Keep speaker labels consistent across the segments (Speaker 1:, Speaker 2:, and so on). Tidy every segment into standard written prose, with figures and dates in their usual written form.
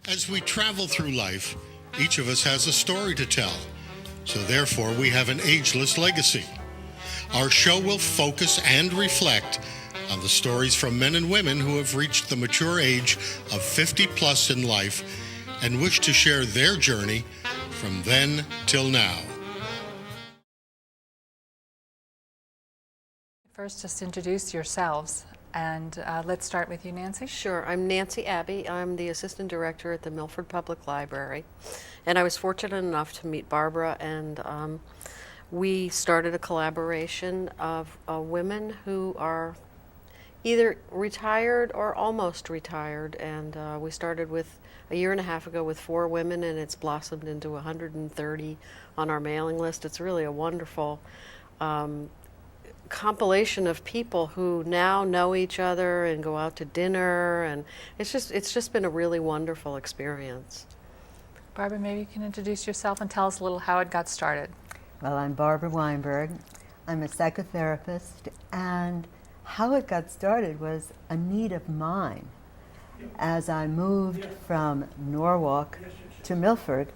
Speaker 1: As we travel through life, each of us has a story to tell. So therefore, we have an ageless legacy. Our show will focus and reflect on the stories from men and women who have reached the mature age of 50 plus in life and wish to share their journey from then till now.
Speaker 2: First, just introduce yourselves, and let's start with you, Nancy.
Speaker 3: Sure. I'm Nancy Abbey. I'm the Assistant Director at the Milford Public Library, and I was fortunate enough to meet Barbara, and we started a collaboration of women who are either retired or almost retired, and we started with a year and a half ago with 4 women, and it's blossomed into 130 on our mailing list. It's really a wonderful compilation of people who now know each other and go out to dinner, and it's just been a really wonderful experience.
Speaker 2: Barbara, maybe you can introduce yourself and tell us a little how it got started.
Speaker 4: Well, I'm Barbara Weinberg. I'm a psychotherapist, and how it got started was a need of mine. As I moved from Norwalk to Milford,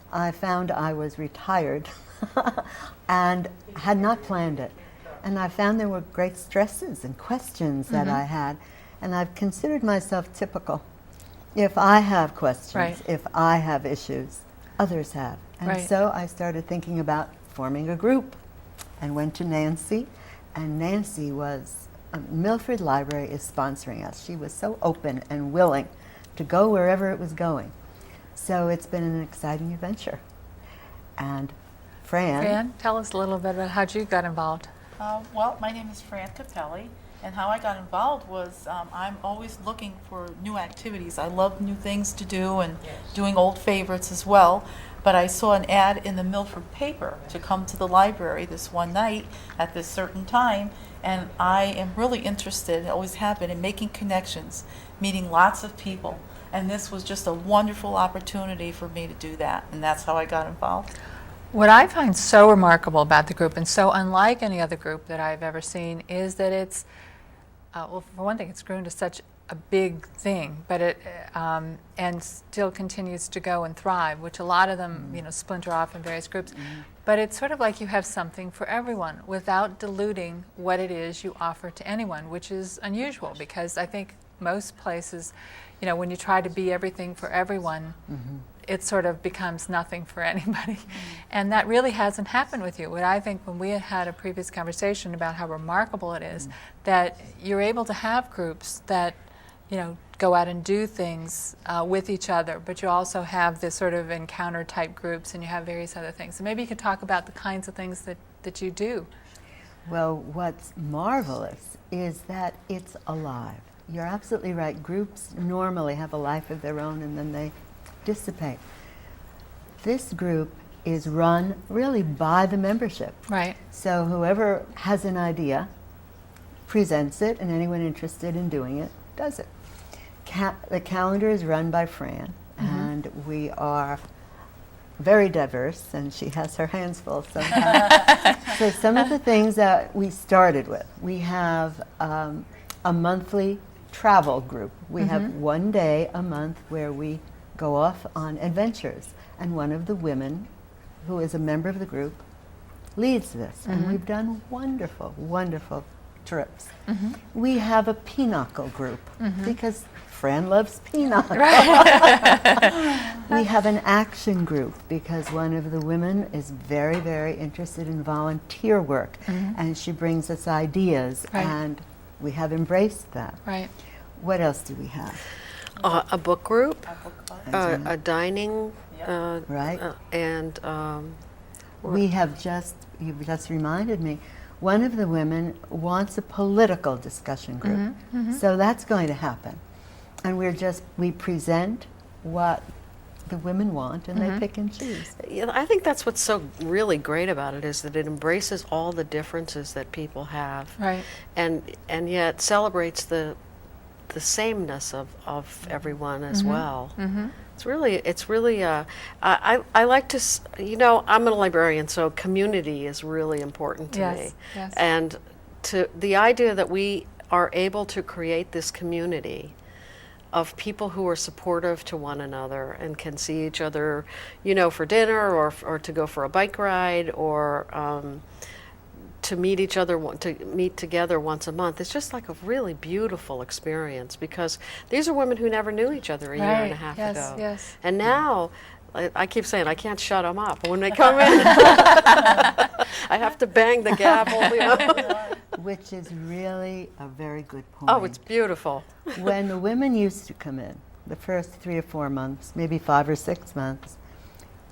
Speaker 4: I found I was retired and had not planned it. And I found there were great stresses and questions that I had, and I've considered myself typical. If I have questions, if I have issues, others have. And so I started thinking about forming a group and went to Nancy, and Nancy was, Milford Library is sponsoring us. She was so open and willing to go wherever it was going. So it's been an exciting adventure. And Fran,
Speaker 2: tell us a little bit about how you got involved.
Speaker 5: Well, my name is Fran Capelli, and how I got involved was I'm always looking for new activities. I love new things to do and doing old favorites as well. But I saw an ad in the Milford paper to come to the library this one night at this certain time, and I am really interested, always have been, in making connections, meeting lots of people. And this was just a wonderful opportunity for me to do that, and that's how I got involved.
Speaker 2: What I find so remarkable about the group, and so unlike any other group that I've ever seen, is that it's, well, for one thing, it's grown to such a big thing, but it and still continues to go and thrive, which a lot of them, splinter off in various groups. But it's sort of like you have something for everyone without diluting what it is you offer to anyone, which is unusual, because I think most places, when you try to be everything for everyone, it sort of becomes nothing for anybody. And that really hasn't happened with you. What I think, when we had a previous conversation about how remarkable it is that you're able to have groups that, go out and do things with each other, but you also have this sort of encounter type groups, and you have various other things. So maybe you could talk about the kinds of things that you do.
Speaker 4: well, what's marvelous is that it's alive. You're absolutely right. Groups normally have a life of their own and then they dissipate. This group is run really by the membership.
Speaker 2: Right.
Speaker 4: So whoever has an idea presents it, and anyone interested in doing it does it. The calendar is run by Fran, and we are very diverse, and she has her hands full sometimes. So some of the things that we started with, we have a monthly travel group. We have one day a month where we go off on adventures, and one of the women who is a member of the group leads this, and we've done wonderful, wonderful trips. We have a pinochle group because Fran loves pinochle. We have an action group because one of the women is very, very interested in volunteer work, and she brings us ideas, and we have embraced that.
Speaker 2: Right.
Speaker 4: What else do we have?
Speaker 3: A book group,
Speaker 5: A book club.
Speaker 3: a dining,
Speaker 4: Right.
Speaker 3: and
Speaker 4: We have you've just reminded me, one of the women wants a political discussion group. So that's going to happen. And we present what the women want, and they pick and choose.
Speaker 3: you know, I think that's what's so really great about it, is that it embraces all the differences that people have,
Speaker 2: Right.
Speaker 3: and yet celebrates the sameness of everyone as well. It's really I like to I'm a librarian, so community is really important to me.
Speaker 2: Yes.
Speaker 3: And to the idea that we are able to create this community of people who are supportive to one another and can see each other, you know, for dinner or to go for a bike ride or to meet each other, to meet together once a month. It's just like a really beautiful experience because these are women who never knew each other a year and a half ago.
Speaker 2: Yes.
Speaker 3: And now, I keep saying I can't shut them up. When they come in, I have to bang the gavel. You know?
Speaker 4: Which is really a very good point.
Speaker 3: Oh, it's beautiful.
Speaker 4: When the women used to come in, the first 3 or 4 months, maybe 5 or 6 months,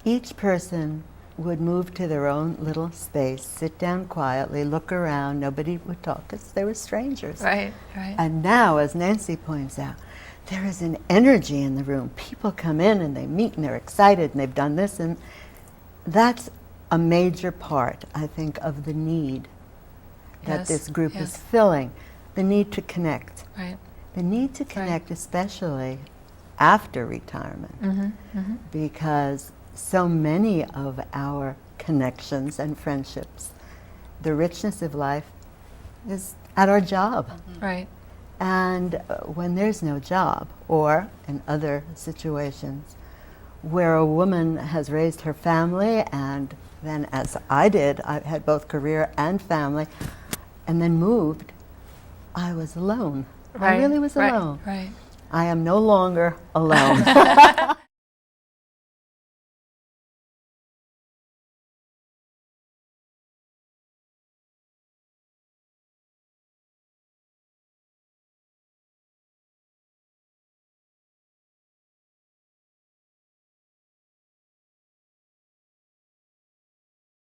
Speaker 4: each person would move to their own little space, sit down quietly, look around, nobody would talk because they were strangers.
Speaker 2: Right.
Speaker 4: And now, as Nancy points out, there is an energy in the room. People come in and they meet and they're excited and they've done this, and that's a major part, I think, of the need that this group is filling, the need to connect.
Speaker 2: Right.
Speaker 4: The need to connect, especially after retirement, because so many of our connections and friendships, the richness of life is at our job.
Speaker 2: Right.
Speaker 4: And when there's no job, or in other situations where a woman has raised her family, and then as I did, I had both career and family, and then moved, I was alone. I really was alone.
Speaker 2: Right.
Speaker 4: I am no longer alone.